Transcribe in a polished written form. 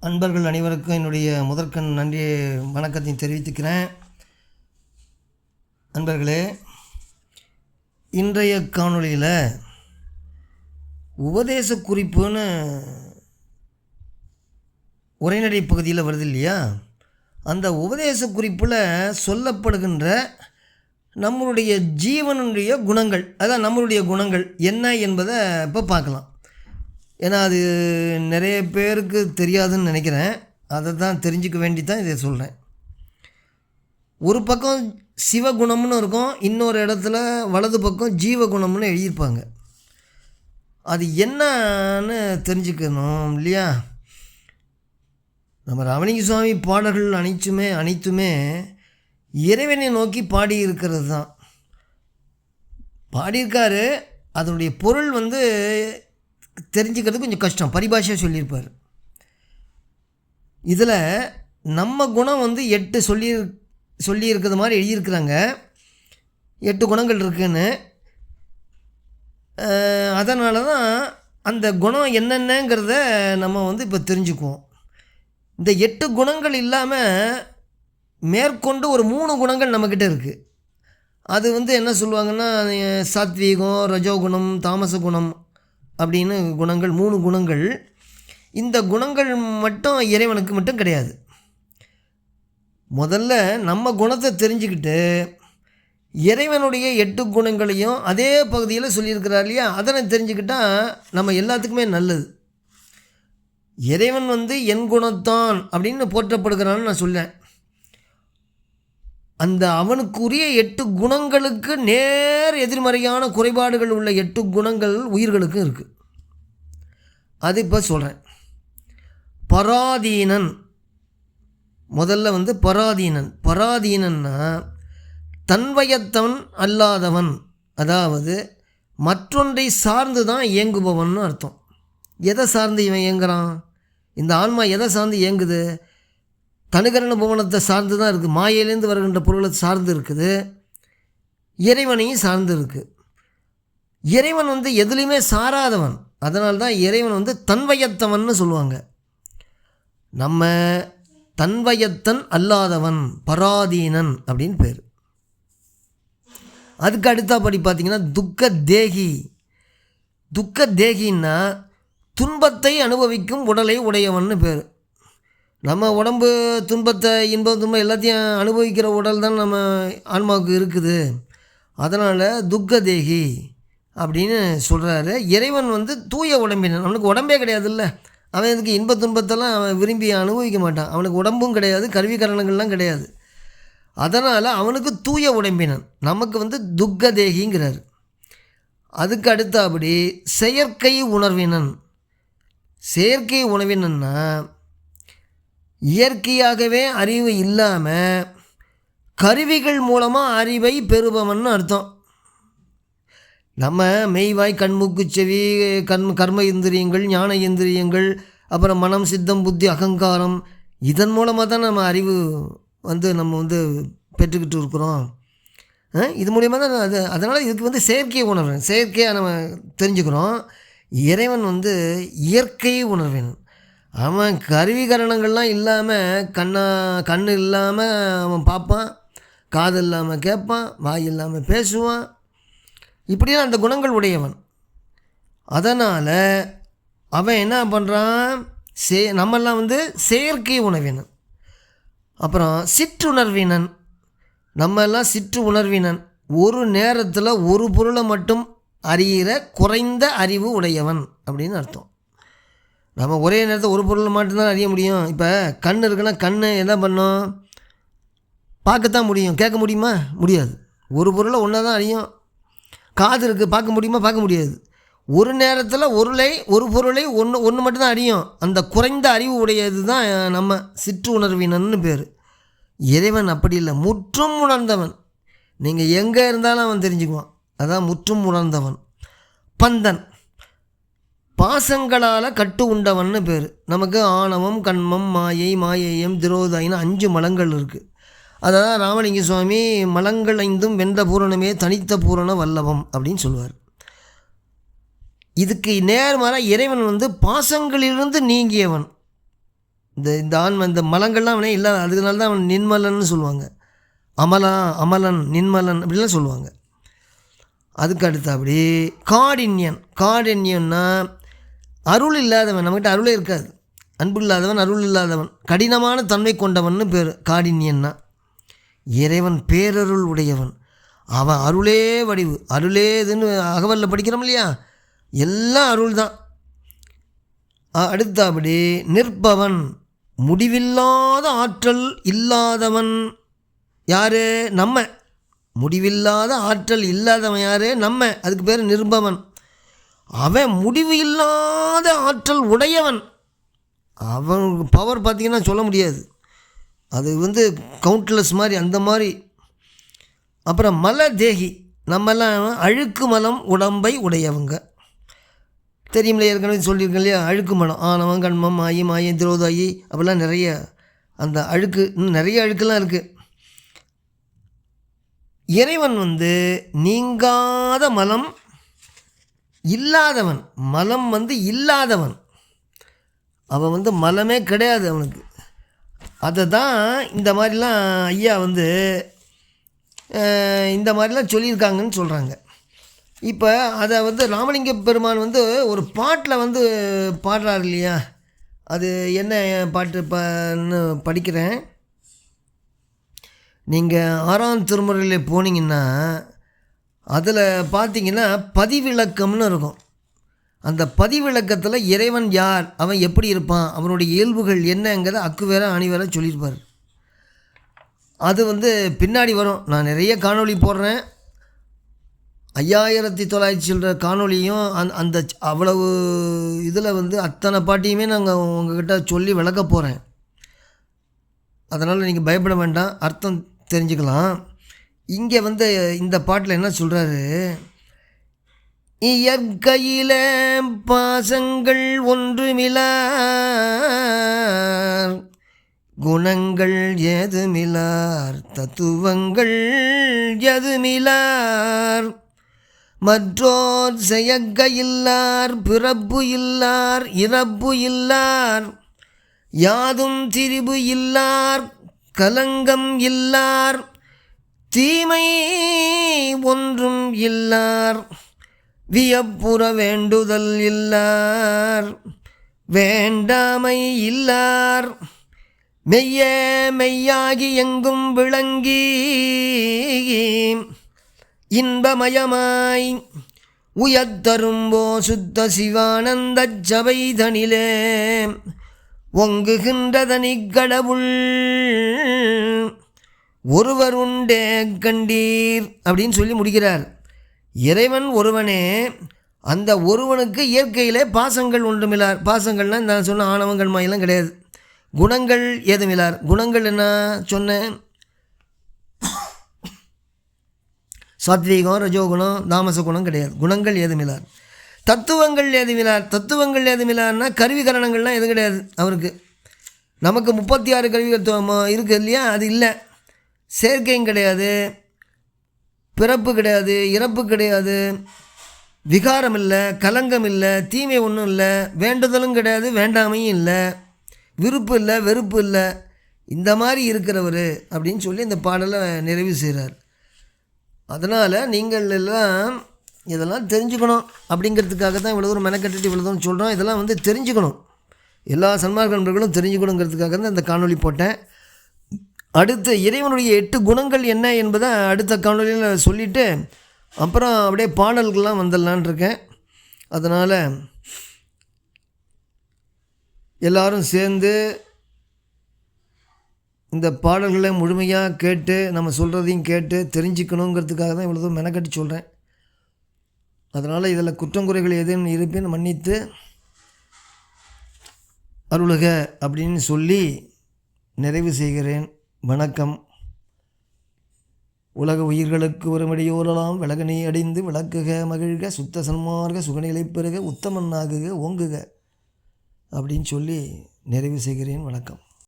அன்பர்கள் அனைவருக்கும் என்னுடைய முதற்கண் நன்றி வணக்கத்தை தெரிவித்துக்கிறேன். அன்பர்களே, இன்றைய காணொளியில் உபதேச குறிப்புன்னு உரைநடை பகுதியில் வருது இல்லையா, அந்த உபதேச குறிப்பில் சொல்லப்படுகின்ற நம்மளுடைய ஜீவனுடைய குணங்கள், அதான் நம்மளுடைய குணங்கள் என்ன என்பதை இப்போ பார்க்கலாம். ஏன்னா அது நிறைய பேருக்கு தெரியாதுன்னு நினைக்கிறேன். அதை தான் தெரிஞ்சுக்க வேண்டி தான் இதை சொல்கிறேன். ஒரு பக்கம் சிவகுணம்னு இருக்கும், இன்னொரு இடத்துல வலது பக்கம் ஜீவகுணம்னு எழுதியிருப்பாங்க. அது என்னன்னு தெரிஞ்சுக்கணும் இல்லையா? நம்ம ராமலிங்க சுவாமி பாடல்கள் அனைத்துமே இறைவனை நோக்கி பாடியிருக்கிறது தான். பாடியிருக்காரு. அதனுடைய பொருள் தெரிஞ்சுக்கிறது கொஞ்சம் கஷ்டம், பரிபாஷையாக சொல்லியிருப்பார். இதில் நம்ம குணம் 8 சொல்லியிருக்கிறது மாதிரி எழுதியிருக்கிறாங்க. 8 குணங்கள் இருக்குன்னு. அதனால தான் அந்த குணம் என்னென்னங்கிறத நம்ம இப்போ தெரிஞ்சுக்குவோம். இந்த 8 குணங்கள் இல்லாமல் மேற்கொண்டு ஒரு 3 குணங்கள் நம்மக்கிட்ட இருக்குது. அது என்ன சொல்லுவாங்கன்னா, சாத்வீகம், ரஜோகுணம், தாமச குணம் அப்படின்னு குணங்கள், 3 குணங்கள். இந்த குணங்கள் மட்டும் இறைவனுக்கு மட்டும் கிடையாது. முதல்ல நம்ம குணத்தை தெரிஞ்சுக்கிட்டு இறைவனுடைய 8 குணங்களையும் அதே பகுதியில் சொல்லியிருக்கிறார் இல்லையா, அதனை தெரிஞ்சுக்கிட்டால் நம்ம எல்லாத்துக்குமே நல்லது. இறைவன் என் குணத்தான் அப்படின்னு போற்றப்படுகிறான்னு நான் சொல்லேன். அந்த அவனுக்குரிய 8 குணங்களுக்கு நேர் எதிர்மறையான குறைபாடுகள் உள்ள 8 குணங்கள் உயிர்களுக்கும் இருக்குது. அது இப்போ சொல்கிறேன். பராதீனன். முதல்ல பராதீனன்னா தன்வயத்தவன் அல்லாதவன், அதாவது மற்றொன்றை சார்ந்து தான் இயங்குபவன் அர்த்தம். எதை சார்ந்து இவன் இயங்குறான்? இந்த ஆன்மா எதை சார்ந்து இயங்குது? தனுகரண புவனத்தை சார்ந்து தான் இருக்குது. மாயையிலேருந்து வருகின்ற பொருளை சார்ந்து இருக்குது. இறைவனையும் சார்ந்து இருக்குது. இறைவன் எதுலேயுமே சாராதவன். அதனால்தான் இறைவன் தன்வயத்தவன்னு சொல்லுவாங்க. நம்ம தன்வயத்தன் அல்லாதவன், பராதீனன் அப்படின்னு பேர். அதுக்கு அடுத்தபடி பார்த்திங்கன்னா துக்க தேகி. துக்க தேகின்னா துன்பத்தை அனுபவிக்கும் உடலை உடையவன்னு பேர். நம்ம உடம்பு துன்பத்தை, துன்பம் எல்லாத்தையும் அனுபவிக்கிற உடல் தான் நம்ம ஆன்மாவுக்கு இருக்குது. அதனால் துக்க தேகி அப்படின்னு சொல்கிறாரு. இறைவன் தூய உடம்பினன். அவனுக்கு உடம்பே கிடையாதுல்ல. அவன் இதுக்கு இன்ப துன்பத்தெல்லாம் அவன் விரும்பி அனுபவிக்க மாட்டான். அவனுக்கு உடம்பும் கிடையாது, கருவிகரணங்கள்லாம் கிடையாது. அதனால் அவனுக்கு தூய உடம்பினன். நமக்கு துக்க தேகிங்கிறார். அதுக்கு அடுத்தபடி செயற்கை உணர்வினன். செயற்கை உணர்வினன்னா இயற்கையாகவே அறிவு இல்லாமல் கருவிகள் மூலமாக அறிவை பெறுபவன்னு அர்த்தம். நம்ம மெய்வாய், கண்மூக்கு, செவி, கர்ம இந்திரியங்கள், ஞான இந்திரியங்கள், அப்புறம் மனம், சித்தம், புத்தி, அகங்காரம், இதன் மூலமாக தான் நம்ம அறிவு நம்ம பெற்றுக்கிட்டு இருக்கிறோம். இது மூலியமாக தான் அது. அதனால் இதுக்கு செயற்கை உணர்வு, செயற்கையாக நம்ம தெரிஞ்சுக்கிறோம். இறைவன் இயற்கை உணர்வின். அவன் கருவிகரணங்கள்லாம் இல்லாமல், கண் இல்லாமல் அவன் பார்ப்பான், காது இல்லாமல் கேட்பான், வாய் இல்லாமல் பேசுவான். இப்படிலாம் அந்த குணங்கள் உடையவன். அதனால் அவன் என்ன பண்ணுறான்? நம்மெல்லாம் செயற்கை உணர்வினன். அப்புறம் சிற்றுணர்வினன். நம்ம எல்லாம் சிற்று உணர்வினன். ஒரு நேரத்தில் ஒரு பொருளை மட்டும் அறிகிற குறைந்த அறிவு உடையவன் அப்படின்னு அர்த்தம். நம்ம ஒரே நேரத்தில் ஒரு பொருளை மட்டும்தான் அறிய முடியும். இப்போ கண் இருக்குன்னா கண் என்ன பண்ணும்? பார்க்கத்தான் முடியும். கேட்க முடியுமா? முடியாது. ஒரு பொருளை ஒன்றா தான் அறியும். காது இருக்குது, பார்க்க முடியுமா? பார்க்க முடியாது. ஒரு நேரத்தில் ஒரு பொருளை ஒன்று மட்டும்தான் அறியும். அந்த குறைந்த அறிவு உடையது தான் நம்ம சிற்று உணர்வினன்னு பேர். இறைவன் அப்படி இல்லை, முற்றும் உணர்ந்தவன். நீங்கள் எங்கே இருந்தாலும் அவன் தெரிஞ்சுக்குவான். அதான் முற்றும் உணர்ந்தவன். பந்தன். பாசங்களால் கட்டு உண்டவன்னு பேர். நமக்கு ஆணவம், கண்மம், மாயை, மாயேயம், திரோதாயின்னு 5 மலங்கள் இருக்குது. அதான் ராமலிங்க சுவாமி மலங்கள் 5 வென்ற பூரணமே தனித்த பூரண வல்லபம் அப்படின்னு சொல்லுவார். இதுக்கு நேர்மாறாக இறைவன் பாசங்களிலிருந்து நீங்கியவன். இந்த ஆன்ம இந்த மலங்கள்லாம் அவனே இல்லாத, அதுக்குனால தான் அவன் நின்மலன்னு சொல்லுவாங்க. அமலன் நின்மலன் அப்படிலாம் சொல்லுவாங்க. அதுக்கு அடுத்தபடி காடின்யன்னா அருள் இல்லாதவன், நம்மகிட்ட அருளே இருக்காது, அன்பு இல்லாதவன், அருள் இல்லாதவன், கடினமான தன்மை கொண்டவன்னு பேர். காடின்யன்னா இறைவன் பேரருள் உடையவன், அவன் அருளே வடிவு, அருளே இதுன்னு அகவலில் படிக்கிறோம் இல்லையா, எல்லாம் அருள் தான். அடுத்தபடி நிற்பவன், முடிவில்லாத ஆற்றல் இல்லாதவன் யார்? நம்ம. முடிவில்லாத ஆற்றல் இல்லாதவன் யார்? நம்ம. அதுக்கு பேர் நிற்பவன். அவன் முடிவு இல்லாத ஆற்றல் உடையவன். அவன் பவர் பார்த்திங்கன்னா சொல்ல முடியாது, அது கவுண்ட்லெஸ் மாதிரி, அந்த மாதிரி. அப்புறம் மல தேகி, நம்மெல்லாம் அழுக்கு மலம் உடம்பை உடையவங்க. தெரியுமில்ல, ஏற்கனவே சொல்லியிருக்கேன் இல்லையா, அழுக்கு மலம், ஆணவம், கண்மம், மாயம், திரோதாயி, அப்படிலாம் நிறைய அந்த அழுக்கு, இன்னும் நிறைய அழுக்கெல்லாம் இருக்குது. இறைவன் நீங்காத மலம் இல்லாதவன், மலம் இல்லாதவன், அவன் மலமே கிடையாது அவனுக்கு. அதை தான் இந்த மாதிரிலாம் ஐயா இந்த மாதிரிலாம் சொல்லியிருக்காங்கன்னு சொல்கிறாங்க. இப்போ அதை ராமலிங்க பெருமான் ஒரு பாட்டில் பாடுறார் இல்லையா, அது என்ன பாட்டு படிக்கிறேன். நீங்கள் 6ஆம் திருமுறையில் போனீங்கன்னா அதில் பார்த்தீங்கன்னா பதிவிளக்கம்னு இருக்கும். அந்த பதிவிளக்கத்தில் இறைவன் யார், அவன் எப்படி இருப்பான், அவனுடைய இயல்புகள் என்னங்கிறத அக்கு வேற ஆணி வேற சொல்லியிருப்பார். அது பின்னாடி வரும். நான் நிறைய காணொளி போடுறேன், 5900 சொல்கிற காணொலியும் அந்த அவ்வளவு இதில் அத்தனை பாட்டியுமே நாங்கள் உங்கள்கிட்ட சொல்லி விளக்க போகிறேன். அதனால் நீங்கள் பயப்பட வேண்டாம், அர்த்தம் தெரிஞ்சுக்கலாம். இங்கே இந்த பாட்டில் என்ன சொல்கிறாரு, இயற்கையில பாசங்கள் ஒன்றுமிலார், குணங்கள் ஏதுமிலார், தத்துவங்கள் எதுமிலார், மற்றோர் செயற்கையில்லார், பிறப்பு இல்லார், இறப்பு இல்லார், யாதும் திரிபு இல்லார், கலங்கம் இல்லார், தீமை ஒன்றும் இல்லார், வியப்புற வேண்டுதல் இல்லார், வேண்டாமை இல்லார், மெய்யே மெய்யாகி எங்கும் விளங்கி இன்பமயமாய் உயர்த்தரும்போ சுத்த சிவானந்த சபைதனிலே ஒங்குகின்றதனி கடவுள் ஒருவர் உண்டே கண்டீர் அப்படின்னு சொல்லி முடிக்கிறார். இறைவன் ஒருவனே, அந்த ஒருவனுக்கு இயற்கையிலே பாசங்கள் ஒன்றுமில்லார். பாசங்கள்னால் நான் சொன்ன ஆணவங்கள் மாயெல்லாம் கிடையாது. குணங்கள் ஏதுமில்லார். குணங்கள் என்ன சொன்னேன், சாத்வீகம், ரஜோகுணம், தாமச குணம் கிடையாது. குணங்கள் ஏதுமில்லார். தத்துவங்கள் ஏதுமில்லார். தத்துவங்கள் ஏதுமில்லார்னா கருவிகரணங்கள்லாம் எதுவும் கிடையாது அவருக்கு. நமக்கு 36 கருவிகள் இருக்குது இல்லையா, அது இல்லை. செயற்கையும் கிடையாது, பிறப்பு கிடையாது, இறப்பு கிடையாது, விகாரம் இல்லை, கலங்கம் இல்லை, தீமை ஒன்றும் இல்லை, வேண்டுதலும் கிடையாது, வேண்டாமையும் இல்லை, விருப்பு இல்லை, வெறுப்பு இல்லை, இந்த மாதிரி இருக்கிறவர் அப்படின்னு சொல்லி இந்த பாடலை நிறைவு செய்கிறார். அதனால் நீங்கள் எல்லாம் இதெல்லாம் தெரிஞ்சுக்கணும் அப்படிங்கிறதுக்காக தான் இவ்வளோ தூரம் மெனக்கட்டிட்டு இவ்வளோ தூரம் சொல்கிறோம். இதெல்லாம் தெரிஞ்சுக்கணும், எல்லா சன்மார்க்க நண்பர்களும் தெரிஞ்சுக்கணுங்கிறதுக்காக தான் இந்த காணொளி போட்டேன். அடுத்து இறைவனுடைய 8 குணங்கள் என்ன என்பதை அடுத்த காணொலியில் சொல்லிவிட்டு அப்புறம் அப்படியே பாடல்கள்லாம் வந்துடலான் இருக்கேன். அதனால் எல்லோரும் சேர்ந்து இந்த பாடல்களை முழுமையாக கேட்டு நம்ம சொல்கிறதையும் கேட்டு தெரிஞ்சுக்கணுங்கிறதுக்காக தான் இவ்வளோ தூரம் மெனக்கட்டி சொல்கிறேன். அதனால் இதில் குற்றங்குறைகள் எதுன்னு இருப்பேன்னு மன்னித்து அருளுக அப்படின்னு சொல்லி நிறைவு செய்கிறேன். வணக்கம். உலக உயிர்களுக்கு ஒருமடியோரெல்லாம் விலகனை அடைந்து விளக்குக மகிழ்க சுத்த சன்மார்க்க சுகநிலை பெறுக உத்தமன்னாகுக ஓங்குக அப்படின்னு சொல்லி நிறைவு செய்கிறேன். வணக்கம்.